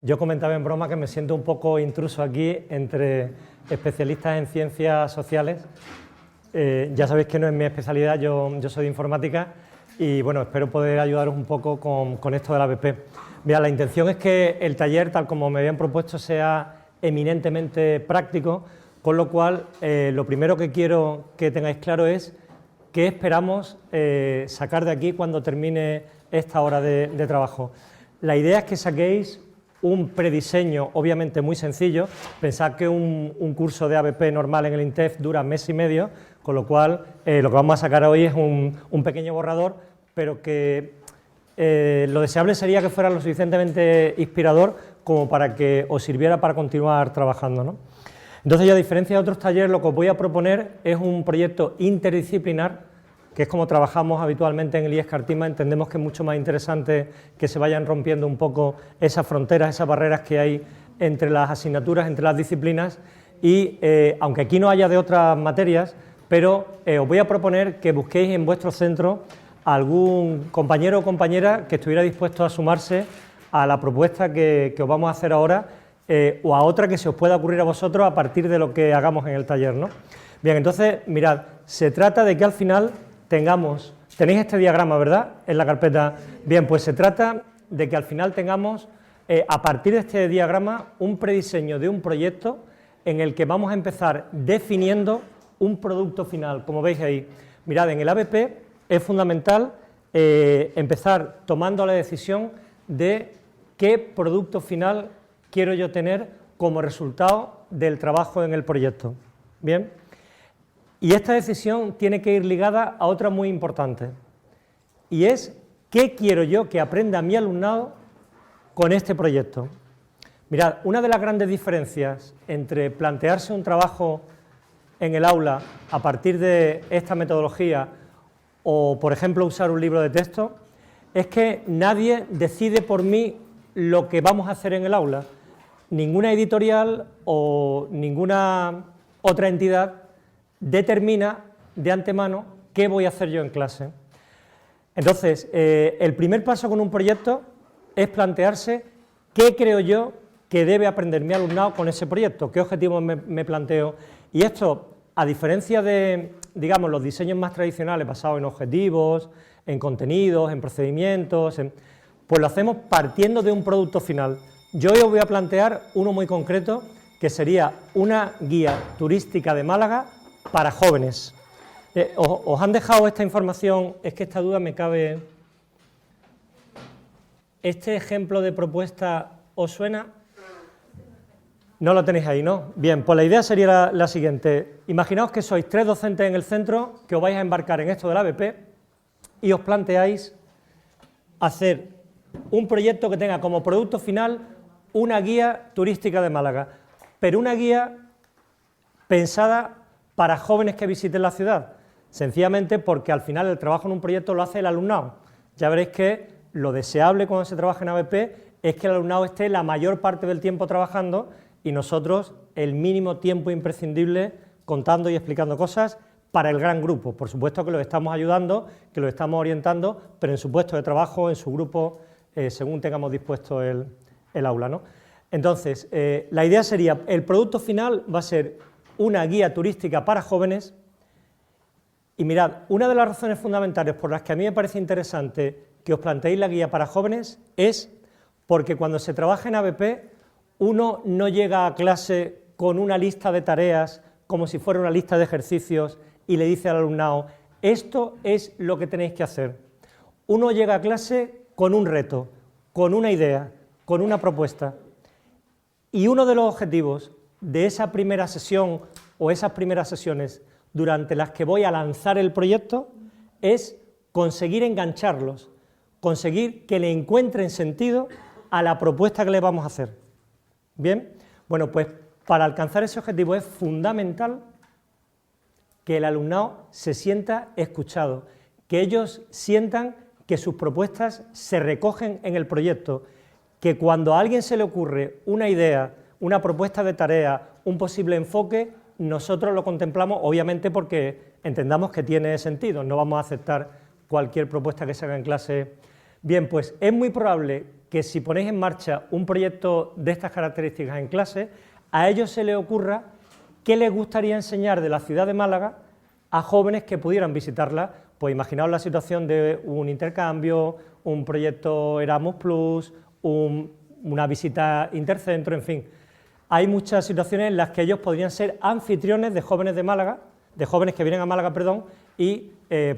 Yo comentaba en broma que me siento un poco intruso aquí entre especialistas en ciencias sociales. Ya sabéis que no es mi especialidad, yo soy de informática y bueno, espero poder ayudaros un poco con esto de la ABP. Mira, la intención es que el taller, tal como me habían propuesto, sea eminentemente práctico, con lo cual lo primero que quiero que tengáis claro es qué esperamos sacar de aquí cuando termine esta hora de trabajo. La idea es que saquéis un prediseño, obviamente muy sencillo. Pensad que un curso de ABP normal en el INTEF dura mes y medio, con lo cual lo que vamos a sacar hoy es un pequeño borrador, pero que lo deseable sería que fuera lo suficientemente inspirador como para que os sirviera para continuar trabajando, ¿no? Entonces, yo, a diferencia de otros talleres, lo que os voy a proponer es un proyecto interdisciplinar, que es como trabajamos habitualmente en el IES Cartima. Entendemos que es mucho más interesante que se vayan rompiendo un poco esas fronteras, esas barreras que hay entre las asignaturas, entre las disciplinas, y aunque aquí no haya de otras materias, pero os voy a proponer que busquéis en vuestro centro algún compañero o compañera que estuviera dispuesto a sumarse a la propuesta que os vamos a hacer ahora, o a otra que se os pueda ocurrir a vosotros a partir de lo que hagamos en el taller, ¿no? Bien, entonces, mirad, se trata de que al final tenéis este diagrama, ¿verdad?, en la carpeta. Bien, pues se trata de que al final tengamos, a partir de este diagrama, un prediseño de un proyecto en el que vamos a empezar definiendo un producto final, como veis ahí. Mirad, en el ABP es fundamental empezar tomando la decisión de qué producto final quiero yo tener como resultado del trabajo en el proyecto. Bien. Y esta decisión tiene que ir ligada a otra muy importante, y es qué quiero yo que aprenda mi alumnado con este proyecto. Mirad, una de las grandes diferencias entre plantearse un trabajo en el aula a partir de esta metodología o, por ejemplo, usar un libro de texto, es que nadie decide por mí lo que vamos a hacer en el aula. Ninguna editorial o ninguna otra entidad determina de antemano qué voy a hacer yo en clase. Entonces, el primer paso con un proyecto es plantearse qué creo yo que debe aprender mi alumnado con ese proyecto, qué objetivos me planteo. Y esto, a diferencia de, digamos, los diseños más tradicionales basados en objetivos, en contenidos, en procedimientos, pues lo hacemos partiendo de un producto final. Yo hoy os voy a plantear uno muy concreto, que sería una guía turística de Málaga para jóvenes. ¿Os han dejado esta información? Es que esta duda me cabe. ¿Este ejemplo de propuesta os suena? No lo tenéis ahí, ¿no? Bien, pues la idea sería la siguiente. Imaginaos que sois 3 docentes en el centro, que os vais a embarcar en esto del ABP y os planteáis hacer un proyecto que tenga como producto final una guía turística de Málaga, pero una guía pensada para jóvenes que visiten la ciudad, sencillamente porque al final el trabajo en un proyecto lo hace el alumnado. Ya veréis que lo deseable cuando se trabaja en ABP es que el alumnado esté la mayor parte del tiempo trabajando y nosotros el mínimo tiempo imprescindible contando y explicando cosas para el gran grupo. Por supuesto que los estamos ayudando, que los estamos orientando, pero en su puesto de trabajo, en su grupo, según tengamos dispuesto el aula, ¿no? Entonces, la idea sería, el producto final va a ser una guía turística para jóvenes. Y mirad, una de las razones fundamentales por las que a mí me parece interesante que os planteéis la guía para jóvenes es porque cuando se trabaja en ABP uno no llega a clase con una lista de tareas como si fuera una lista de ejercicios y le dice al alumnado, esto es lo que tenéis que hacer. Uno llega a clase con un reto, con una idea, con una propuesta. Y uno de los objetivos de esa primera sesión o esas primeras sesiones durante las que voy a lanzar el proyecto es conseguir engancharlos, conseguir que le encuentren sentido a la propuesta que les vamos a hacer. Bien, bueno, pues para alcanzar ese objetivo es fundamental que el alumnado se sienta escuchado, que ellos sientan que sus propuestas se recogen en el proyecto, que cuando a alguien se le ocurre una idea, una propuesta de tarea, un posible enfoque, nosotros lo contemplamos, obviamente porque entendamos que tiene sentido, no vamos a aceptar cualquier propuesta que se haga en clase. Bien, pues es muy probable que si ponéis en marcha un proyecto de estas características en clase, a ellos se les ocurra qué les gustaría enseñar de la ciudad de Málaga a jóvenes que pudieran visitarla. Pues imaginaos la situación de un intercambio, un proyecto Erasmus Plus, una visita intercentro, en fin. Hay muchas situaciones en las que ellos podrían ser anfitriones de jóvenes de Málaga, de jóvenes que vienen a Málaga, perdón, y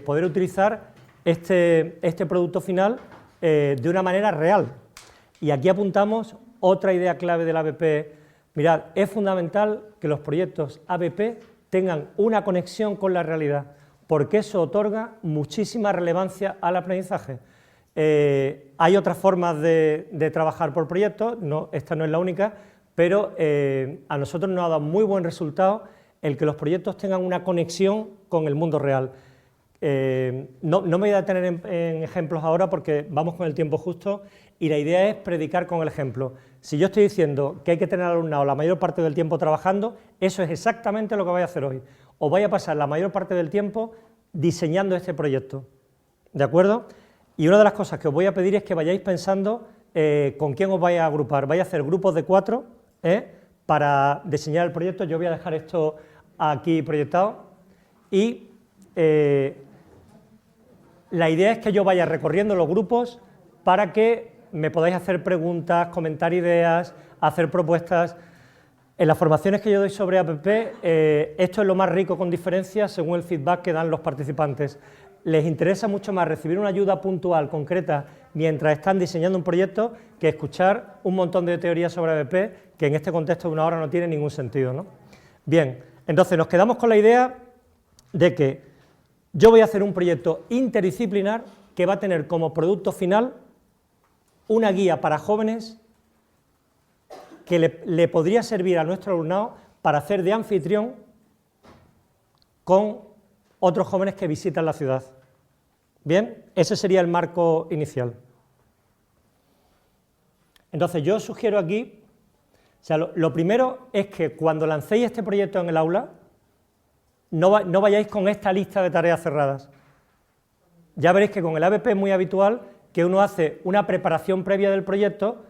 poder utilizar este producto final de una manera real. Y aquí apuntamos otra idea clave del ABP. Mirad, es fundamental que los proyectos ABP tengan una conexión con la realidad, porque eso otorga muchísima relevancia al aprendizaje. Hay otras formas de trabajar por proyectos, esta no es la única, pero a nosotros nos ha dado muy buen resultado el que los proyectos tengan una conexión con el mundo real. No me voy a detener en ejemplos ahora porque vamos con el tiempo justo y la idea es predicar con el ejemplo. Si yo estoy diciendo que hay que tener al alumnado la mayor parte del tiempo trabajando, eso es exactamente lo que voy a hacer hoy. Os voy a pasar la mayor parte del tiempo diseñando este proyecto, ¿de acuerdo? Y una de las cosas que os voy a pedir es que vayáis pensando con quién os vais a agrupar. Vais a hacer grupos de 4 para diseñar el proyecto. Yo voy a dejar esto aquí proyectado y la idea es que yo vaya recorriendo los grupos para que me podáis hacer preguntas, comentar ideas, hacer propuestas. En las formaciones que yo doy sobre APP, esto es lo más rico con diferencia según el feedback que dan los participantes. Les interesa mucho más recibir una ayuda puntual, concreta, mientras están diseñando un proyecto, que escuchar un montón de teorías sobre APP, que en este contexto de una hora no tiene ningún sentido, ¿no? Bien, entonces nos quedamos con la idea de que yo voy a hacer un proyecto interdisciplinar que va a tener como producto final una guía para jóvenes que le podría servir a nuestro alumnado para hacer de anfitrión con otros jóvenes que visitan la ciudad. Bien, ese sería el marco inicial. Entonces yo os sugiero aquí, o sea, lo primero es que cuando lancéis este proyecto en el aula, no vayáis con esta lista de tareas cerradas. Ya veréis que con el ABP es muy habitual que uno hace una preparación previa del proyecto,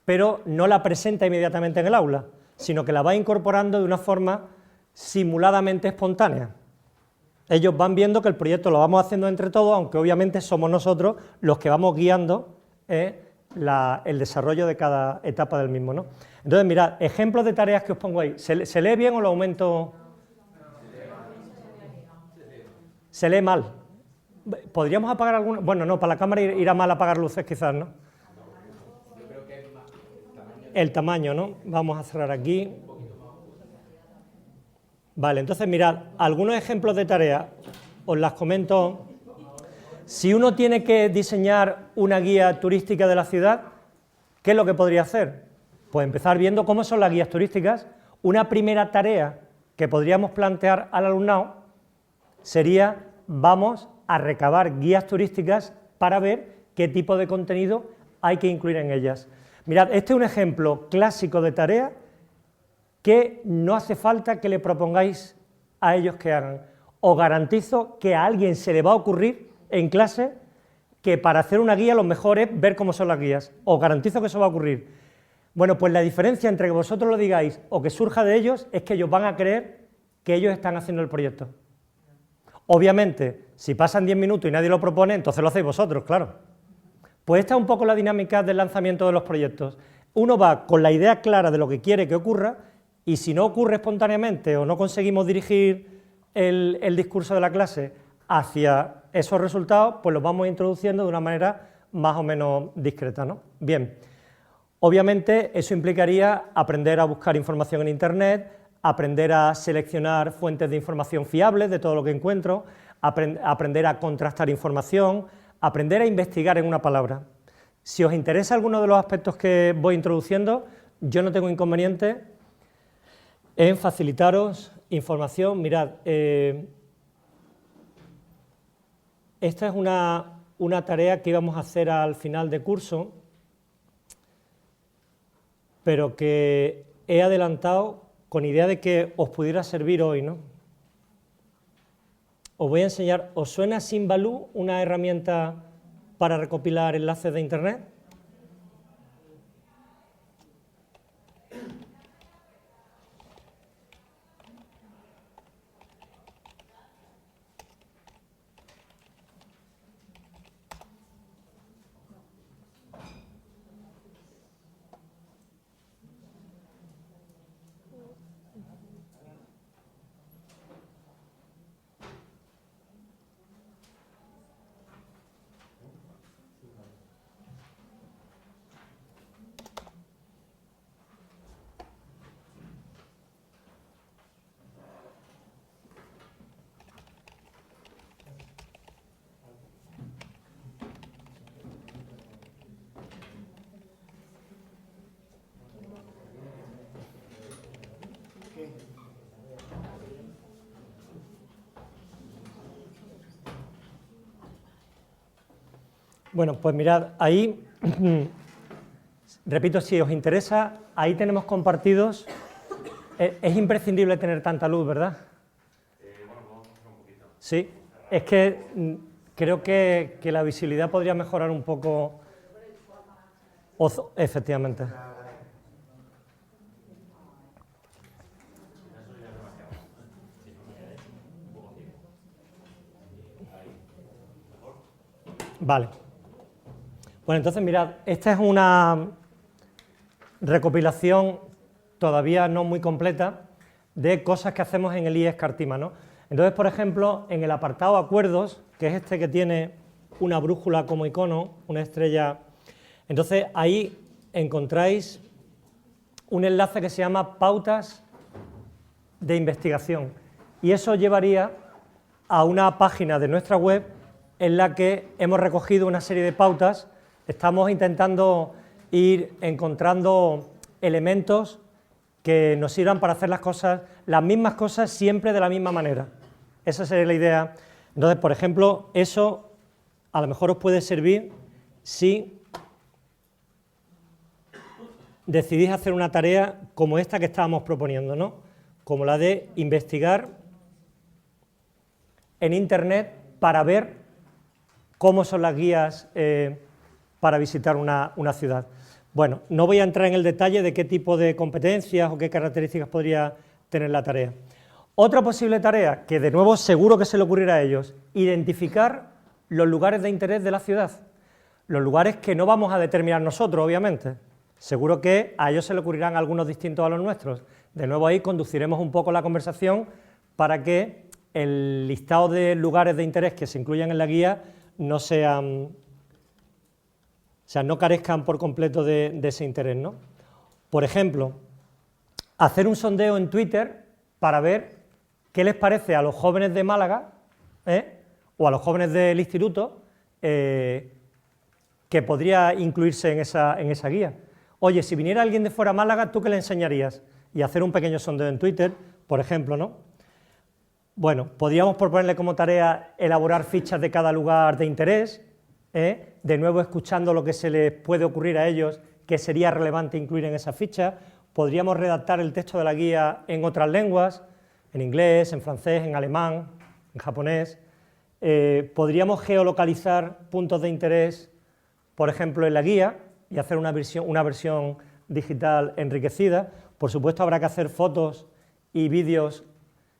pero no la presenta inmediatamente en el aula, sino que la va incorporando de una forma simuladamente espontánea. Ellos van viendo que el proyecto lo vamos haciendo entre todos, aunque obviamente somos nosotros los que vamos guiando el desarrollo de cada etapa del mismo, ¿no? Entonces, mirad, ejemplos de tareas que os pongo ahí. ¿Se lee bien o lo aumento? Se lee mal. ¿Podríamos apagar alguna? Bueno, no, para la cámara irá mal apagar luces quizás, ¿no? El tamaño, ¿no? Vamos a cerrar aquí. Vale, entonces mirad, algunos ejemplos de tareas, os las comento. Si uno tiene que diseñar una guía turística de la ciudad, ¿qué es lo que podría hacer? Pues empezar viendo cómo son las guías turísticas. Una primera tarea que podríamos plantear al alumnado sería, vamos a recabar guías turísticas para ver qué tipo de contenido hay que incluir en ellas. Mirad, este es un ejemplo clásico de tarea que no hace falta que le propongáis a ellos que hagan. Os garantizo que a alguien se le va a ocurrir en clase que para hacer una guía lo mejor es ver cómo son las guías. Os garantizo que eso va a ocurrir. Bueno, pues la diferencia entre que vosotros lo digáis o que surja de ellos es que ellos van a creer que ellos están haciendo el proyecto. Obviamente, si pasan 10 minutos y nadie lo propone, entonces lo hacéis vosotros, claro. Pues esta es un poco la dinámica del lanzamiento de los proyectos. Uno va con la idea clara de lo que quiere que ocurra, y si no ocurre espontáneamente o no conseguimos dirigir el discurso de la clase hacia esos resultados, pues los vamos introduciendo de una manera más o menos discreta, ¿no? Bien, obviamente eso implicaría aprender a buscar información en Internet, aprender a seleccionar fuentes de información fiables de todo lo que encuentro, aprender a contrastar información, aprender a investigar en una palabra. Si os interesa alguno de los aspectos que voy introduciendo, yo no tengo inconveniente en facilitaros información. Mirad, esta es una tarea que íbamos a hacer al final de curso, pero que he adelantado con idea de que os pudiera servir hoy, ¿no? Os voy a enseñar. ¿Os suena Simbaloo, una herramienta para recopilar enlaces de Internet? Bueno, pues mirad, ahí, repito, si os interesa, ahí tenemos compartidos. Es imprescindible tener tanta luz, ¿verdad? Bueno, podemos hacer un poquito. Sí, es que creo que la visibilidad podría mejorar un poco. Efectivamente. Vale. Bueno, entonces mirad, esta es una recopilación todavía no muy completa de cosas que hacemos en el IES Cartima, ¿no? Entonces, por ejemplo, en el apartado Acuerdos, que es este que tiene una brújula como icono, una estrella, entonces ahí encontráis un enlace que se llama Pautas de Investigación, y eso llevaría a una página de nuestra web en la que hemos recogido una serie de pautas. Estamos intentando ir encontrando elementos que nos sirvan para hacer las mismas cosas siempre de la misma manera. Esa sería la idea. Entonces, por ejemplo, eso a lo mejor os puede servir si decidís hacer una tarea como esta que estábamos proponiendo, ¿no? Como la de investigar en Internet para ver cómo son las guías para visitar una ciudad. Bueno, no voy a entrar en el detalle de qué tipo de competencias o qué características podría tener la tarea. Otra posible tarea, que de nuevo seguro que se le ocurrirá a ellos, identificar los lugares de interés de la ciudad, los lugares que no vamos a determinar nosotros, obviamente. Seguro que a ellos se le ocurrirán algunos distintos a los nuestros. De nuevo ahí conduciremos un poco la conversación para que el listado de lugares de interés que se incluyan en la guía no sean, o sea, no carezcan por completo de ese interés, ¿no? Por ejemplo, hacer un sondeo en Twitter para ver qué les parece a los jóvenes de Málaga o a los jóvenes del instituto que podría incluirse en esa guía. Oye, si viniera alguien de fuera a Málaga, ¿tú qué le enseñarías? Y hacer un pequeño sondeo en Twitter, por ejemplo, ¿no? Bueno, podríamos proponerle como tarea elaborar fichas de cada lugar de interés, de nuevo escuchando lo que se les puede ocurrir a ellos que sería relevante incluir en esa ficha. Podríamos redactar el texto de la guía en otras lenguas, en inglés, en francés, en alemán, en japonés. Podríamos geolocalizar puntos de interés, por ejemplo, en la guía y hacer una versión digital enriquecida. Por supuesto, habrá que hacer fotos y vídeos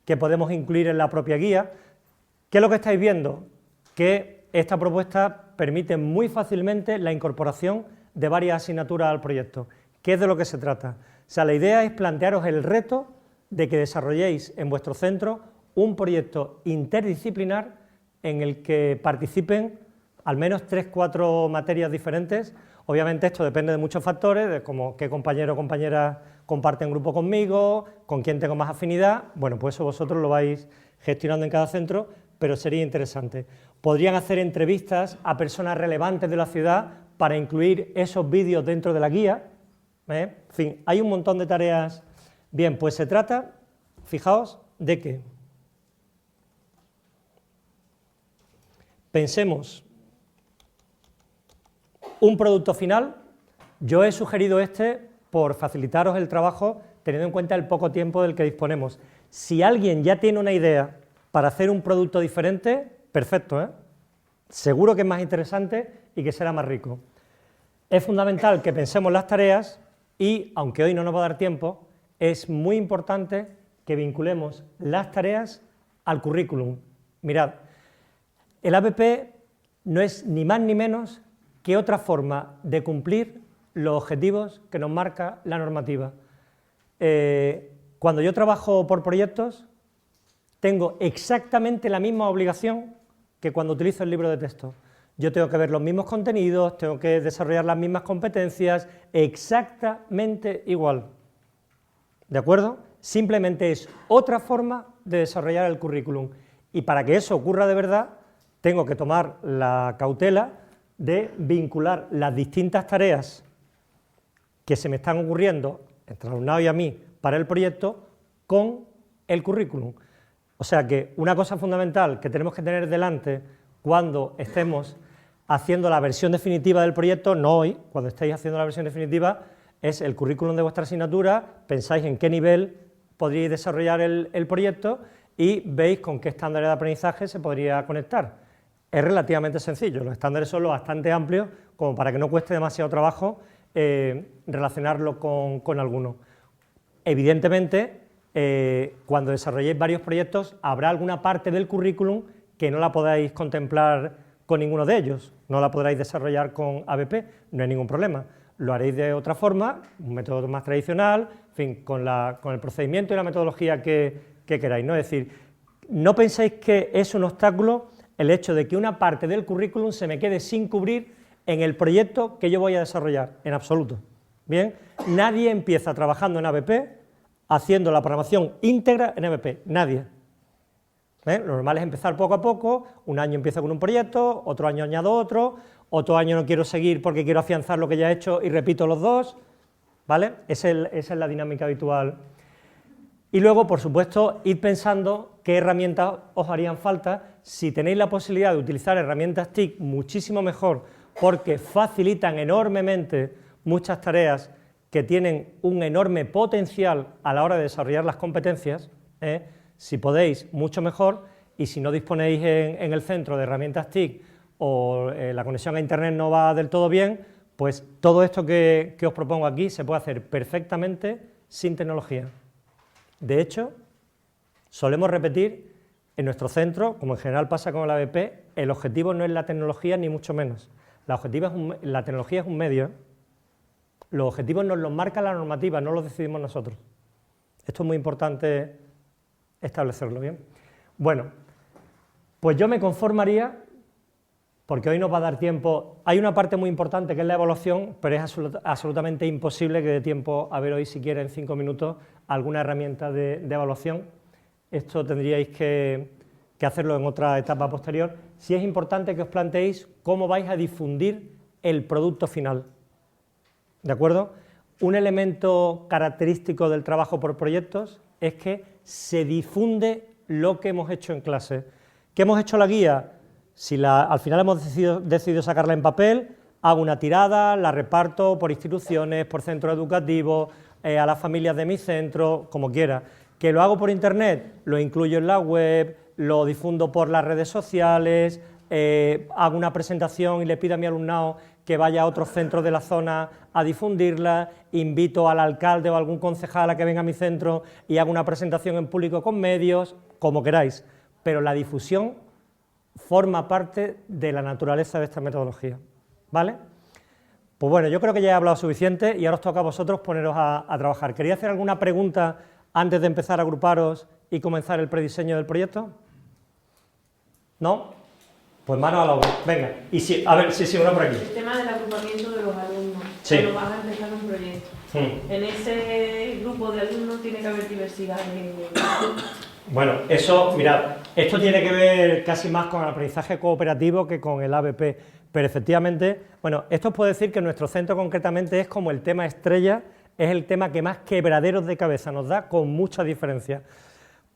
que podemos incluir en la propia guía. ¿Qué es lo que estáis viendo? Que esta propuesta permite muy fácilmente la incorporación de varias asignaturas al proyecto. ¿Qué es de lo que se trata? O sea, la idea es plantearos el reto de que desarrolléis en vuestro centro un proyecto interdisciplinar en el que participen al menos 3-4 materias diferentes. Obviamente esto depende de muchos factores, de como qué compañero o compañera comparten grupo conmigo, con quién tengo más afinidad. Bueno, pues eso vosotros lo vais gestionando en cada centro, pero sería interesante. Podrían hacer entrevistas a personas relevantes de la ciudad para incluir esos vídeos dentro de la guía. En fin, hay un montón de tareas. Bien, pues se trata, fijaos, de que pensemos un producto final. Yo he sugerido este por facilitaros el trabajo, teniendo en cuenta el poco tiempo del que disponemos. Si alguien ya tiene una idea para hacer un producto diferente, perfecto, ¿eh? Seguro que es más interesante y que será más rico. Es fundamental que pensemos las tareas y, aunque hoy no nos va a dar tiempo, es muy importante que vinculemos las tareas al currículum. Mirad, el APP no es ni más ni menos que otra forma de cumplir los objetivos que nos marca la normativa. Cuando yo trabajo por proyectos, tengo exactamente la misma obligación que cuando utilizo el libro de texto. Yo tengo que ver los mismos contenidos, tengo que desarrollar las mismas competencias, exactamente igual. ¿De acuerdo? Simplemente es otra forma de desarrollar el currículum. Y para que eso ocurra de verdad, tengo que tomar la cautela de vincular las distintas tareas que se me están ocurriendo entre el alumnado y a mí para el proyecto con el currículum. O sea que una cosa fundamental que tenemos que tener delante cuando estemos haciendo la versión definitiva del proyecto, no hoy, cuando estéis haciendo la versión definitiva, es el currículum de vuestra asignatura, pensáis en qué nivel podríais desarrollar el proyecto y veis con qué estándares de aprendizaje se podría conectar. Es relativamente sencillo, los estándares son lo bastante amplios como para que no cueste demasiado trabajo relacionarlo con alguno. Evidentemente, cuando desarrolléis varios proyectos, habrá alguna parte del currículum que no la podáis contemplar con ninguno de ellos, no la podréis desarrollar con ABP, no hay ningún problema. Lo haréis de otra forma, un método más tradicional, en fin, con el procedimiento y la metodología que queráis, ¿no? Es decir, no penséis que es un obstáculo el hecho de que una parte del currículum se me quede sin cubrir en el proyecto que yo voy a desarrollar, en absoluto. Bien, nadie empieza trabajando en ABP haciendo la programación íntegra en ABP, nadie. Lo normal es empezar poco a poco, un año empiezo con un proyecto, otro año añado otro año no quiero seguir porque quiero afianzar lo que ya he hecho y repito los dos, ¿vale? Esa es la dinámica habitual. Y luego, por supuesto, id pensando qué herramientas os harían falta. Si tenéis la posibilidad de utilizar herramientas TIC, muchísimo mejor, porque facilitan enormemente muchas tareas que tienen un enorme potencial a la hora de desarrollar las competencias, si podéis, mucho mejor, y si no disponéis en el centro de herramientas TIC o la conexión a Internet no va del todo bien, pues todo esto que os propongo aquí se puede hacer perfectamente sin tecnología. De hecho, solemos repetir en nuestro centro, como en general pasa con el ABP, el objetivo no es la tecnología ni mucho menos. La tecnología es un medio, los objetivos nos los marca la normativa, no los decidimos nosotros. Esto es muy importante establecerlo bien. Bueno, pues yo me conformaría, porque hoy nos va a dar tiempo, hay una parte muy importante que es la evaluación, pero es absolutamente imposible que dé tiempo a ver hoy siquiera en 5 minutos alguna herramienta de evaluación. Esto tendríais que hacerlo en otra etapa posterior. Sí es importante que os planteéis cómo vais a difundir el producto final, ¿de acuerdo? Un elemento característico del trabajo por proyectos es que se difunde lo que hemos hecho en clase. ¿Qué hemos hecho la guía? Si al final hemos decidido sacarla en papel, hago una tirada, la reparto por instituciones, por centros educativos, a las familias de mi centro, como quiera. Que lo hago por internet, lo incluyo en la web, lo difundo por las redes sociales, hago una presentación y le pido a mi alumnado que vaya a otros centros de la zona a difundirla, invito al alcalde o a algún concejal a que venga a mi centro y haga una presentación en público con medios, como queráis, pero la difusión forma parte de la naturaleza de esta metodología, ¿vale? Pues bueno, yo creo que ya he hablado suficiente y ahora os toca a vosotros poneros a trabajar. ¿Quería hacer alguna pregunta antes de empezar a agruparos y comenzar el prediseño del proyecto? ¿No? Pues mano a la obra, venga. Y sí, a ver, sí, uno por aquí. El tema del agrupamiento de los alumnos, sí. Cuando vas a empezar un proyecto. En ese grupo de alumnos tiene que haber diversidad de... Bueno, eso, mirad, esto tiene que ver casi más con el aprendizaje cooperativo que con el ABP, pero efectivamente, bueno, esto os puedo decir que nuestro centro concretamente es como el tema estrella, es el tema que más quebraderos de cabeza nos da, con mucha diferencia.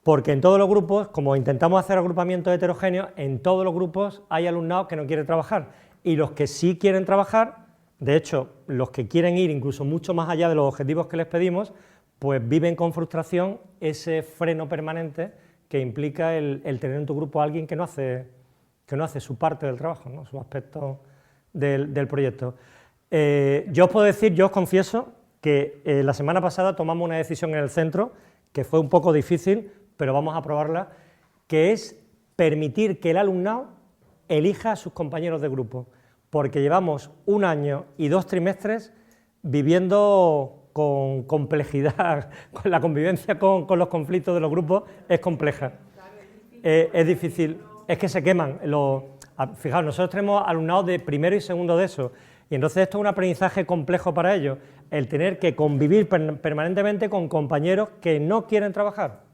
Porque en todos los grupos, como intentamos hacer agrupamientos heterogéneos, en todos los grupos hay alumnado que no quiere trabajar, y los que sí quieren trabajar, de hecho, los que quieren ir incluso mucho más allá de los objetivos que les pedimos, pues viven con frustración ese freno permanente que implica el tener en tu grupo a alguien que no hace su parte del trabajo, ¿no? Su aspecto del proyecto. Yo os puedo decir, yo os confieso, que la semana pasada tomamos una decisión en el centro, que fue un poco difícil, pero vamos a probarla, que es permitir que el alumnado elija a sus compañeros de grupo, porque llevamos 1 año y 2 trimestres viviendo con complejidad, con la convivencia con los conflictos de los grupos es compleja, es difícil, es que se queman. Fijaos, nosotros tenemos alumnados de primero y segundo de eso, y entonces esto es un aprendizaje complejo para ellos, el tener que convivir permanentemente con compañeros que no quieren trabajar.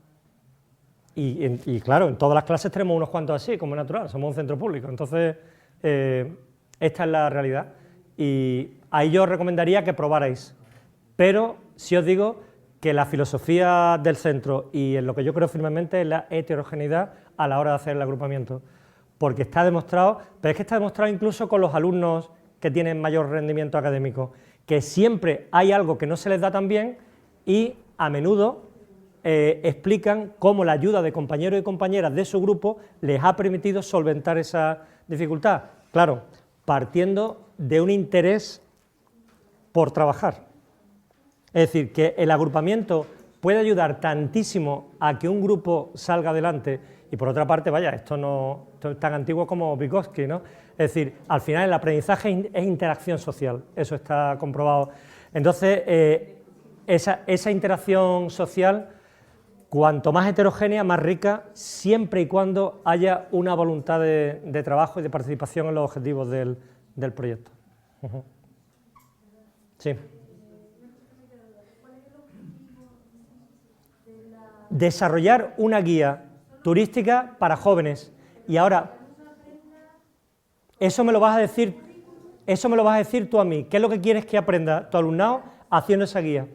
Y claro, en todas las clases tenemos unos cuantos así, como es natural, somos un centro público, entonces esta es la realidad. Y ahí yo os recomendaría que probarais, pero si os digo que la filosofía del centro y en lo que yo creo firmemente es la heterogeneidad a la hora de hacer el agrupamiento, porque está demostrado, pero es que está demostrado incluso con los alumnos que tienen mayor rendimiento académico, que siempre hay algo que no se les da tan bien y a menudo explican cómo la ayuda de compañeros y compañeras de su grupo les ha permitido solventar esa dificultad. Claro, partiendo de un interés por trabajar. Es decir, que el agrupamiento puede ayudar tantísimo a que un grupo salga adelante y por otra parte, vaya, esto es tan antiguo como Vygotsky, ¿no? Es decir, al final el aprendizaje es interacción social, eso está comprobado. Entonces, esa interacción social, cuanto más heterogénea, más rica, siempre y cuando haya una voluntad de trabajo y de participación en los objetivos del proyecto. Sí. Desarrollar una guía turística para jóvenes. Y ahora, eso me lo vas a decir tú a mí. ¿Qué es lo que quieres que aprenda tu alumnado haciendo esa guía?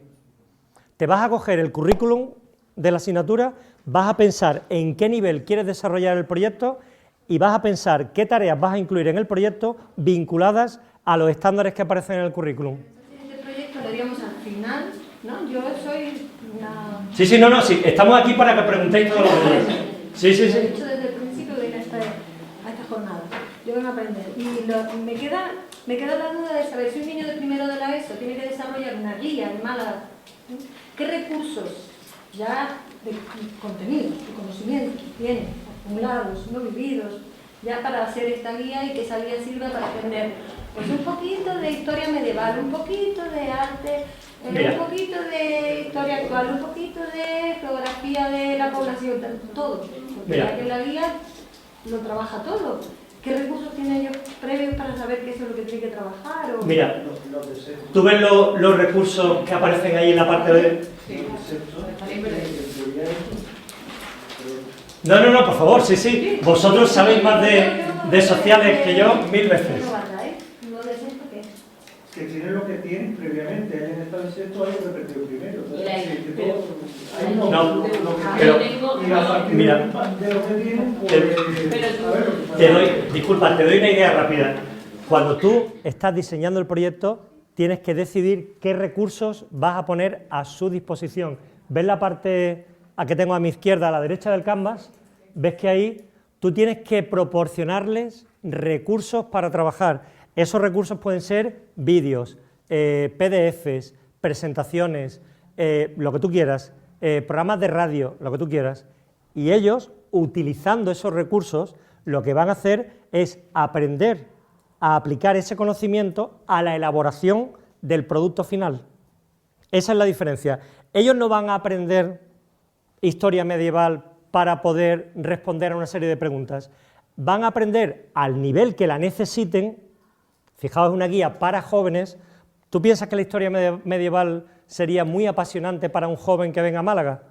Te vas a coger el currículum de la asignatura, vas a pensar en qué nivel quieres desarrollar el proyecto y vas a pensar qué tareas vas a incluir en el proyecto vinculadas a los estándares que aparecen en el currículum. Este proyecto lo haríamos al final, ¿no? Yo soy una... Sí, sí, estamos aquí para que preguntéis todos los días. Sí. Lo he dicho desde el principio de ir a esta jornada. Yo vengo a aprender. Y me queda la duda de saber si un niño de primero de la ESO tiene que desarrollar una guía en Málaga. ¿Qué recursos ya de contenidos, de conocimientos tiene acumulados, no vividos, ya para hacer esta guía y que esa guía sirva para aprender pues un poquito de historia medieval, un poquito de arte, un poquito de historia actual, un poquito de geografía de la población, todo? Porque ya que la guía lo trabaja todo. ¿Qué recursos tienen ellos previos para saber que eso es lo que tienen que trabajar? ¿O? Mira, ¿tú ves los recursos que aparecen ahí en la parte de...? Sí. No, por favor, sí. Vosotros sabéis más de sociales que yo 1000 veces. Que tienen lo que tienen previamente, hayan estado en sexto, hay que repetir primero. Mira, te doy una idea rápida. Cuando tú estás diseñando el proyecto, tienes que decidir qué recursos vas a poner a su disposición. ¿Ves la parte que tengo a mi izquierda, a la derecha del canvas? ¿Ves que ahí tú tienes que proporcionarles recursos para trabajar? Esos recursos pueden ser vídeos, PDFs, presentaciones, lo que tú quieras, programas de radio, lo que tú quieras. Y ellos, utilizando esos recursos, lo que van a hacer es aprender a aplicar ese conocimiento a la elaboración del producto final. Esa es la diferencia. Ellos no van a aprender historia medieval para poder responder a una serie de preguntas. Van a aprender al nivel que la necesiten. Fijaos, es una guía para jóvenes. ¿Tú piensas que la historia medieval sería muy apasionante para un joven que venga a Málaga?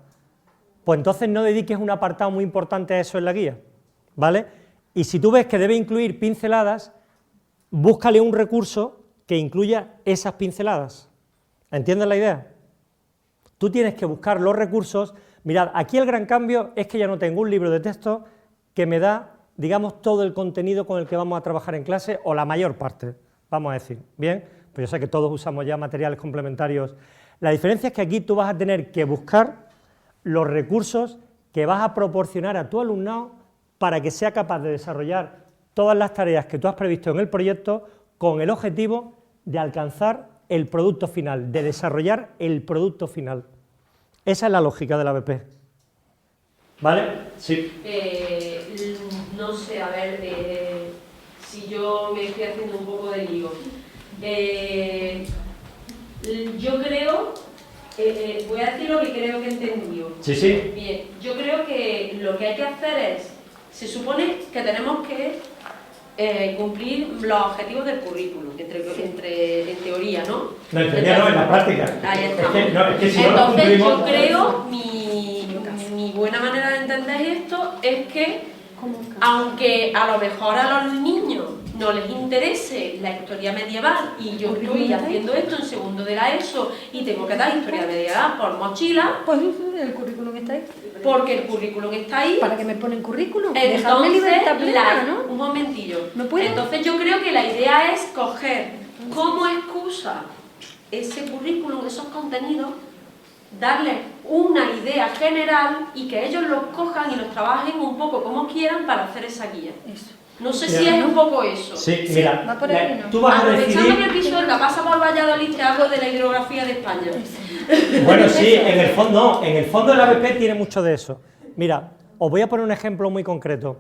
Pues entonces no dediques un apartado muy importante a eso en la guía, ¿vale? Y si tú ves que debe incluir pinceladas, búscale un recurso que incluya esas pinceladas. ¿Entiendes la idea? Tú tienes que buscar los recursos. Mirad, aquí el gran cambio es que ya no tengo un libro de texto que me da, digamos, todo el contenido con el que vamos a trabajar en clase, o la mayor parte, vamos a decir. Bien, pues yo sé que todos usamos ya materiales complementarios. La diferencia es que aquí tú vas a tener que buscar los recursos que vas a proporcionar a tu alumnado para que sea capaz de desarrollar todas las tareas que tú has previsto en el proyecto con el objetivo de alcanzar el producto final, de desarrollar el producto final. Esa es la lógica de la BP. ¿Vale? Sí. No sé, a ver, si yo me estoy haciendo un poco de lío. Yo creo, voy a decir lo que creo que he entendido. Sí. Bien, yo creo que lo que hay que hacer es, se supone que tenemos que cumplir los objetivos del currículum, en teoría, ¿no? No, en teoría no, en la práctica. Ahí está. Es que si entonces no cumplimos... yo creo, mi buena manera de entender esto es que, aunque a lo mejor a los niños no les interese la historia medieval y yo estoy haciendo esto en segundo de la ESO y tengo que dar historia medieval por mochila, Pues el currículum está ahí. porque el currículum está ahí. ¿Para qué me ponen currículum? Dejadme libertad Entonces, plena, ¿no? un momentillo. ¿No puedo? Entonces yo creo que la idea es coger como excusa ese currículum, esos contenidos, darles una idea general y que ellos los cojan y los trabajen un poco como quieran para hacer esa guía. Eso. No sé si es un poco eso. Sí, mira, va por ahí, ¿no? tú vas a Aprovechando que decidir... el Pisuerga pasa por Valladolid, te hablo de la hidrografía de España. Bueno, sí, en el fondo el ABP tiene mucho de eso. Mira, os voy a poner un ejemplo muy concreto.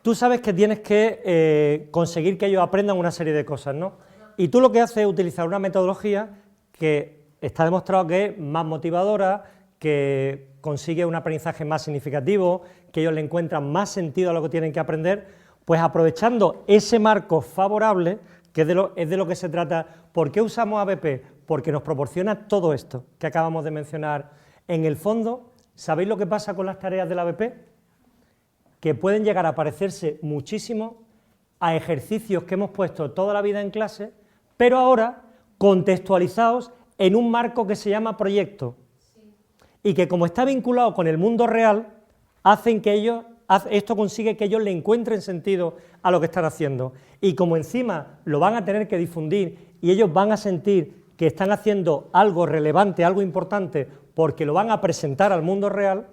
Tú sabes que tienes que conseguir que ellos aprendan una serie de cosas, ¿no? Y tú lo que haces es utilizar una metodología que está demostrado que es más motivadora, que consigue un aprendizaje más significativo, que ellos le encuentran más sentido a lo que tienen que aprender, pues aprovechando ese marco favorable, que es de lo que se trata. ¿Por qué usamos ABP? Porque nos proporciona todo esto que acabamos de mencionar. En el fondo, ¿sabéis lo que pasa con las tareas del ABP? Que pueden llegar a parecerse muchísimo a ejercicios que hemos puesto toda la vida en clase, pero ahora contextualizados en un marco que se llama proyecto, y que como está vinculado con el mundo real, esto consigue que ellos le encuentren sentido a lo que están haciendo, y como encima lo van a tener que difundir y ellos van a sentir que están haciendo algo relevante, algo importante, porque lo van a presentar al mundo real,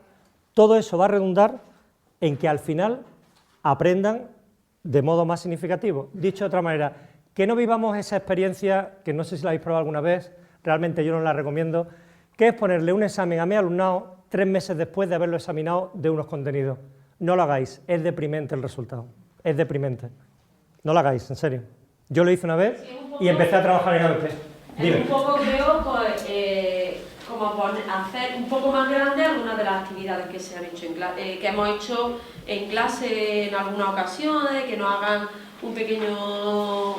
todo eso va a redundar en que al final aprendan de modo más significativo. Dicho de otra manera, que no vivamos esa experiencia, que no sé si la habéis probado alguna vez, realmente yo no la recomiendo, que es ponerle un examen a mi alumnado 3 meses después de haberlo examinado de unos contenidos. No lo hagáis, es deprimente el resultado, es deprimente. No lo hagáis, en serio. Yo lo hice una vez y empecé a trabajar en ABP. Dime. Es un poco, creo, como hacer un poco más grande algunas de las actividades que se han hecho que hemos hecho en clase en algunas ocasiones, que nos hagan un pequeño...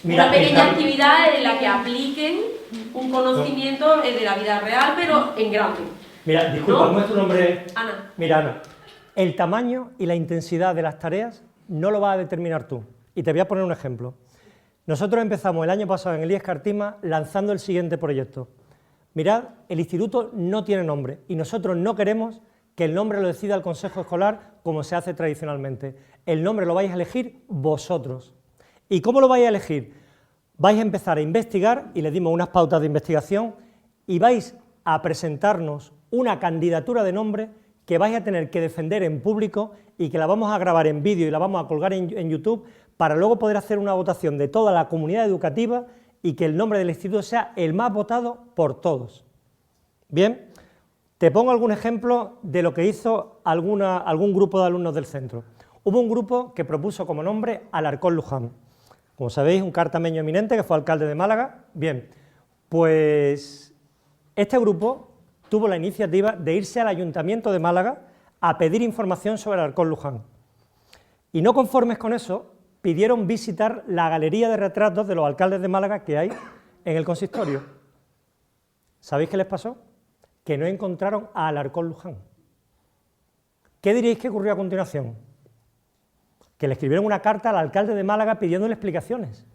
una pequeña actividad en la que apliquen un conocimiento de la vida real, pero en grande. Mira, disculpa, ¿cómo es tu nombre? Ana. Mira, Ana, el tamaño y la intensidad de las tareas no lo vas a determinar tú. Y te voy a poner un ejemplo. Nosotros empezamos el año pasado en el IES Cartima lanzando el siguiente proyecto. Mirad, el instituto no tiene nombre y nosotros no queremos que el nombre lo decida el consejo escolar como se hace tradicionalmente. El nombre lo vais a elegir vosotros. ¿Y cómo lo vais a elegir? Vais a empezar a investigar, y les dimos unas pautas de investigación, y vais a presentarnos una candidatura de nombre que vais a tener que defender en público y que la vamos a grabar en vídeo y la vamos a colgar en YouTube para luego poder hacer una votación de toda la comunidad educativa y que el nombre del instituto sea el más votado por todos. Bien, te pongo algún ejemplo de lo que hizo algún grupo de alumnos del centro. Hubo un grupo que propuso como nombre Alarcón Luján. Como sabéis, un cartameño eminente que fue alcalde de Málaga. Bien, pues este grupo tuvo la iniciativa de irse al Ayuntamiento de Málaga a pedir información sobre Alarcón Luján. Y no conformes con eso, pidieron visitar la galería de retratos de los alcaldes de Málaga que hay en el consistorio. ¿Sabéis qué les pasó? Que no encontraron a Alarcón Luján. ¿Qué diríais que ocurrió a continuación? Que le escribieron una carta al alcalde de Málaga pidiéndole explicaciones.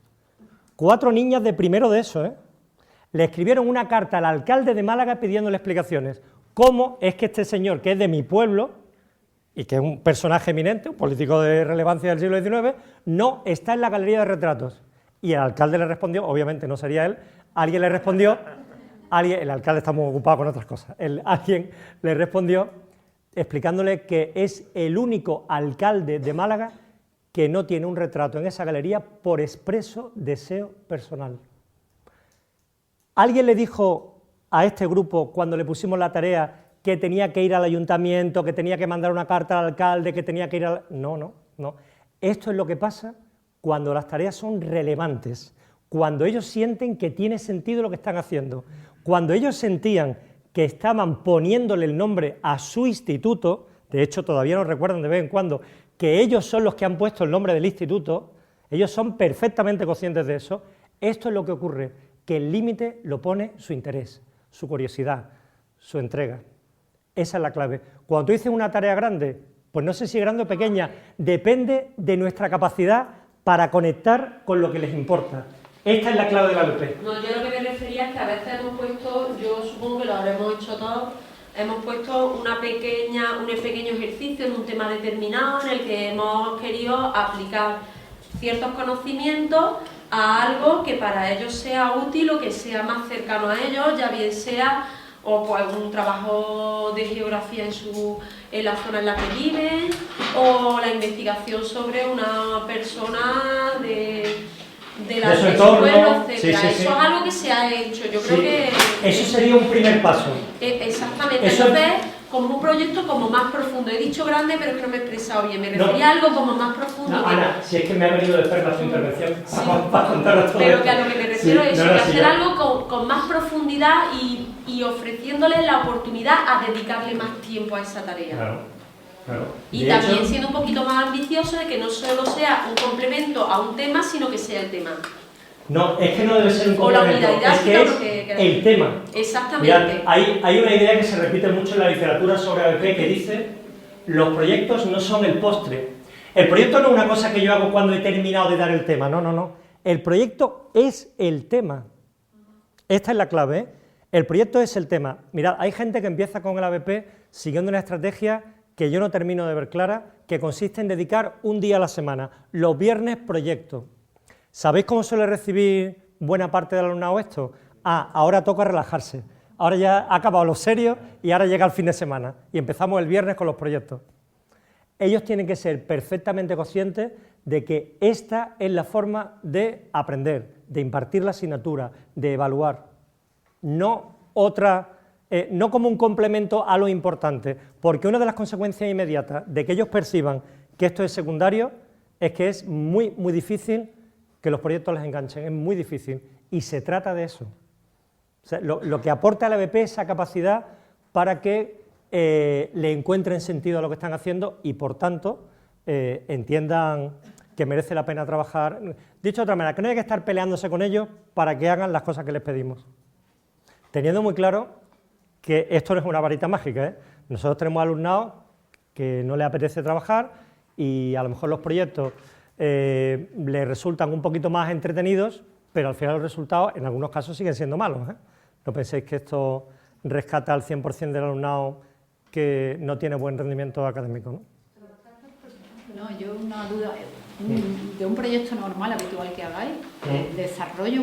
4 niñas de primero de eso, Le escribieron una carta al alcalde de Málaga pidiéndole explicaciones. ¿Cómo es que este señor, que es de mi pueblo, y que es un personaje eminente, un político de relevancia del siglo XIX, no está en la galería de retratos? Y el alcalde le respondió, obviamente no sería él, alguien le respondió, el alcalde está muy ocupado con otras cosas, alguien le respondió explicándole que es el único alcalde de Málaga que no tiene un retrato en esa galería por expreso deseo personal. ¿Alguien le dijo a este grupo, cuando le pusimos la tarea, que tenía que ir al ayuntamiento, que tenía que mandar una carta al alcalde, que tenía que ir al... No. Esto es lo que pasa cuando las tareas son relevantes, cuando ellos sienten que tiene sentido lo que están haciendo, cuando ellos sentían que estaban poniéndole el nombre a su instituto, de hecho todavía nos recuerdan de vez en cuando que ellos son los que han puesto el nombre del instituto, ellos son perfectamente conscientes de eso. Esto es lo que ocurre, que el límite lo pone su interés, su curiosidad, su entrega. Esa es la clave. Cuando tú dices una tarea grande, pues no sé si grande o pequeña, depende de nuestra capacidad para conectar con lo que les importa. Esta es la clave de la ABP. No, yo lo que me refería es que a veces hemos puesto, yo supongo que lo habremos hecho todos, hemos puesto un pequeño ejercicio en un tema determinado en el que hemos querido aplicar ciertos conocimientos a algo que para ellos sea útil o que sea más cercano a ellos, ya bien sea o pues un trabajo de geografía en la zona en la que viven, o la investigación sobre una persona de su entorno, pueblo, etcétera. sí, Eso sí. es algo que se ha hecho, yo creo Sí. que... Eso sería un primer paso. Exactamente, Eso- entonces como un proyecto como más profundo. He dicho grande, pero es que no me he expresado bien, me No. refería a algo como más profundo. No, Ana, si es que me ha venido de perla tu intervención para contaros todo Pero esto. que a lo que me refiero Sí, es no, eso, no, de sí, hacer ya. algo con más profundidad y ofreciéndoles la oportunidad a dedicarle más tiempo a esa tarea. Claro, claro. Y De también hecho, siendo un poquito más ambicioso de que no solo sea un complemento a un tema, sino que sea el tema. no, es que no debe ser un O la complemento, unidad es que didáctica, es lo que queráis. el tema. Exactamente. Mirad, hay una idea que se repite mucho en la literatura sobre ABP que dice: los proyectos no son el postre. El proyecto no es una cosa que yo hago cuando he terminado de dar el tema, no, no, no. El proyecto es el tema. Esta es la clave, ¿eh? El proyecto es el tema. Mirad, hay gente que empieza con el ABP siguiendo una estrategia que yo no termino de ver clara, que consiste en dedicar un día a la semana, los viernes proyecto. ¿Sabéis cómo suele recibir buena parte del alumnado esto? Ahora toca relajarse, ahora ya ha acabado lo serio y ahora llega el fin de semana y empezamos el viernes con los proyectos. Ellos tienen que ser perfectamente conscientes de que esta es la forma de aprender, de impartir la asignatura, de evaluar, no no como un complemento a lo importante, porque una de las consecuencias inmediatas de que ellos perciban que esto es secundario es que es muy, muy difícil que los proyectos les enganchen, es muy difícil, y se trata de eso. O sea, lo que aporta el ABP es esa capacidad para que le encuentren sentido a lo que están haciendo y, por tanto, entiendan que merece la pena trabajar. Dicho de otra manera, que no hay que estar peleándose con ellos para que hagan las cosas que les pedimos. Teniendo muy claro que esto no es una varita mágica, ¿eh? Nosotros tenemos alumnado que no le apetece trabajar y a lo mejor los proyectos les resultan un poquito más entretenidos, pero al final los resultados en algunos casos siguen siendo malos, ¿eh? No penséis que esto rescata al 100% del alumnado que no tiene buen rendimiento académico, ¿no? No, yo una duda, de un proyecto normal, habitual que hagáis, el desarrollo,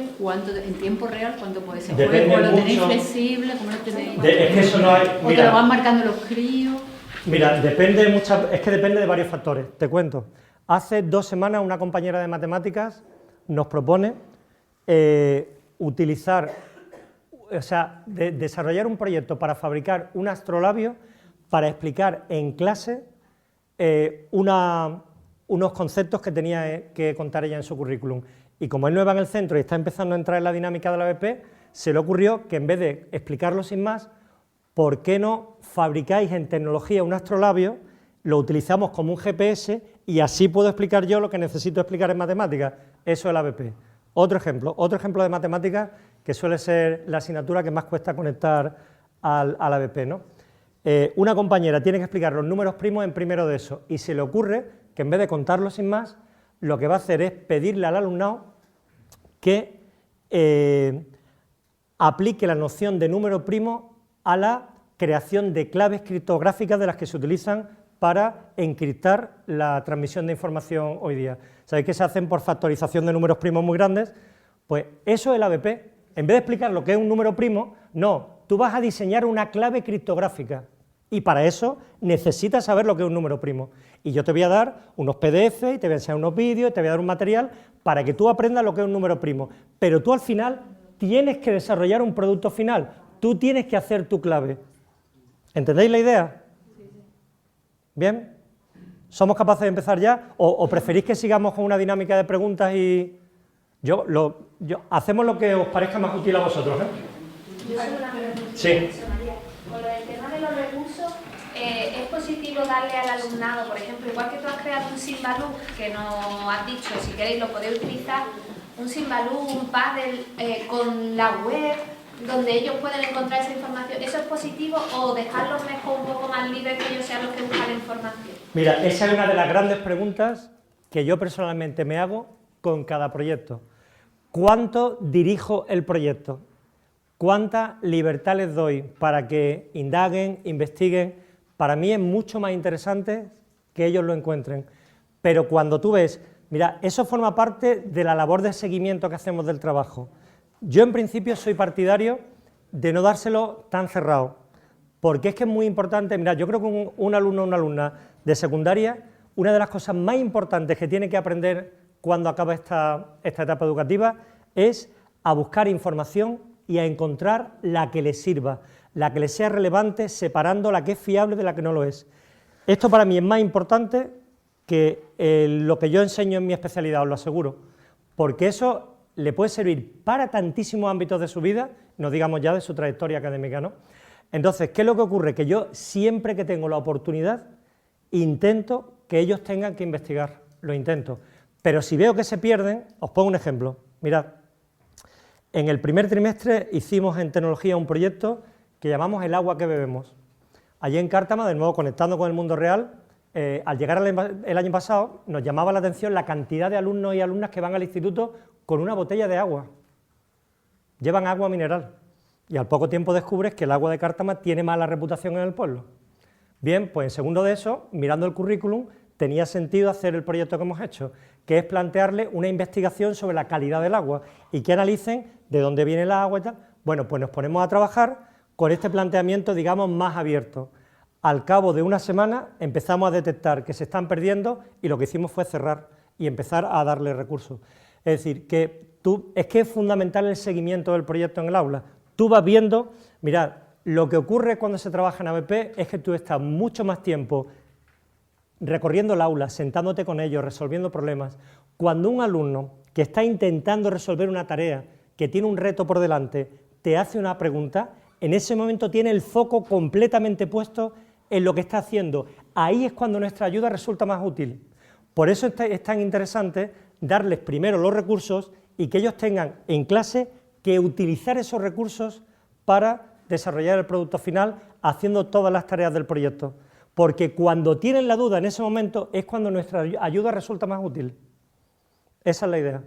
en tiempo real, ¿cuánto puede ser? Depende ¿O lo tenéis mucho. flexible? ¿Cómo lo tenéis? Es que eso no hay... ¿O te lo van marcando los críos? Mira, es que depende de varios factores, te cuento. Hace 2 semanas una compañera de matemáticas nos propone desarrollar un proyecto para fabricar un astrolabio para explicar en clase unos conceptos que tenía que contar ella en su currículum. Y como él no va en el centro y está empezando a entrar en la dinámica de la ABP, se le ocurrió que en vez de explicarlo sin más, ¿por qué no fabricáis en tecnología un astrolabio, lo utilizamos como un GPS y así puedo explicar yo lo que necesito explicar en matemáticas? Eso es el ABP. Otro ejemplo de matemáticas que suele ser la asignatura que más cuesta conectar al ABP, ¿no? Una compañera tiene que explicar los números primos en primero de eso y se le ocurre que en vez de contarlos sin más, lo que va a hacer es pedirle al alumnado que aplique la noción de número primo a la creación de claves criptográficas de las que se utilizan para encriptar la transmisión de información hoy día. ¿Sabéis que se hacen por factorización de números primos muy grandes? Pues eso es el ABP. En vez de explicar lo que es un número primo, no, tú vas a diseñar una clave criptográfica y para eso necesitas saber lo que es un número primo. Y yo te voy a dar unos PDF y te voy a enseñar unos vídeos y te voy a dar un material para que tú aprendas lo que es un número primo. Pero tú al final tienes que desarrollar un producto final, tú tienes que hacer tu clave. ¿Entendéis la idea? ¿Bien? ¿Somos capaces de empezar ya? ¿O preferís que sigamos con una dinámica de preguntas y hacemos lo que os parezca más útil a vosotros, ¿eh? Yo tengo una pregunta. Sí. José María, con lo del tema de los recursos, ¿es positivo darle al alumnado, por ejemplo, igual que tú has creado un Simbaloo, que nos has dicho, si queréis lo podéis utilizar, un Simbaloo, un Paddle con la web, donde ellos pueden encontrar esa información? ¿Eso es positivo o dejarlos mejor un poco más libres que ellos sean los que buscan la información? Mira, esa es una de las grandes preguntas que yo personalmente me hago con cada proyecto. ¿Cuánto dirijo el proyecto? ¿Cuánta libertad les doy para que indaguen, investiguen? Para mí es mucho más interesante que ellos lo encuentren. Pero cuando tú ves, mira, eso forma parte de la labor de seguimiento que hacemos del trabajo. Yo en principio soy partidario de no dárselo tan cerrado, porque es que es muy importante. Mira, yo creo que un alumno o una alumna de secundaria, una de las cosas más importantes que tiene que aprender cuando acaba esta etapa educativa es a buscar información y a encontrar la que le sirva, la que le sea relevante, separando la que es fiable de la que no lo es. Esto para mí es más importante que lo que yo enseño en mi especialidad, os lo aseguro, porque eso le puede servir para tantísimos ámbitos de su vida, no digamos ya de su trayectoria académica, ¿no? Entonces, ¿qué es lo que ocurre? Que yo siempre que tengo la oportunidad intento que ellos tengan que investigar, lo intento, pero si veo que se pierden, os pongo un ejemplo. Mirad, en el primer trimestre hicimos en tecnología un proyecto que llamamos El agua que bebemos. Allí en Cártama, de nuevo conectando con el mundo real, al llegar el año pasado nos llamaba la atención la cantidad de alumnos y alumnas que van al instituto con una botella de agua. Llevan agua mineral y al poco tiempo descubres que el agua de Cártama tiene mala reputación en el pueblo. Bien, pues en segundo de eso, mirando el currículum, tenía sentido hacer el proyecto que hemos hecho, que es plantearle una investigación sobre la calidad del agua y que analicen de dónde viene el agua y tal. Bueno, pues nos ponemos a trabajar con este planteamiento, digamos, más abierto. Al cabo de una semana empezamos a detectar que se están perdiendo y lo que hicimos fue cerrar y empezar a darle recursos. Es decir, que es que es fundamental el seguimiento del proyecto en el aula. Tú vas viendo, mirad, lo que ocurre cuando se trabaja en ABP es que tú estás mucho más tiempo recorriendo el aula, sentándote con ellos, resolviendo problemas. Cuando un alumno que está intentando resolver una tarea, que tiene un reto por delante, te hace una pregunta, en ese momento tiene el foco completamente puesto en lo que está haciendo. Ahí es cuando nuestra ayuda resulta más útil. Por eso es tan interesante darles primero los recursos y que ellos tengan en clase que utilizar esos recursos para desarrollar el producto final haciendo todas las tareas del proyecto. Porque cuando tienen la duda en ese momento es cuando nuestra ayuda resulta más útil. Esa es la idea.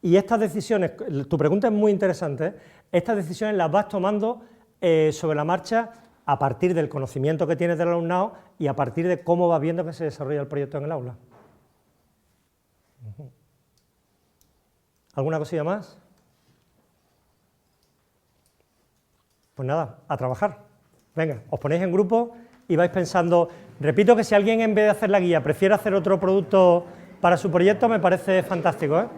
Y estas decisiones, tu pregunta es muy interesante, ¿eh? Estas decisiones las vas tomando sobre la marcha a partir del conocimiento que tienes del alumnado y a partir de cómo vas viendo que se desarrolla el proyecto en el aula. ¿Alguna cosilla más? Pues nada, a trabajar. Venga, os ponéis en grupo y vais pensando. Repito que si alguien en vez de hacer la guía prefiere hacer otro producto para su proyecto, me parece fantástico, ¿eh?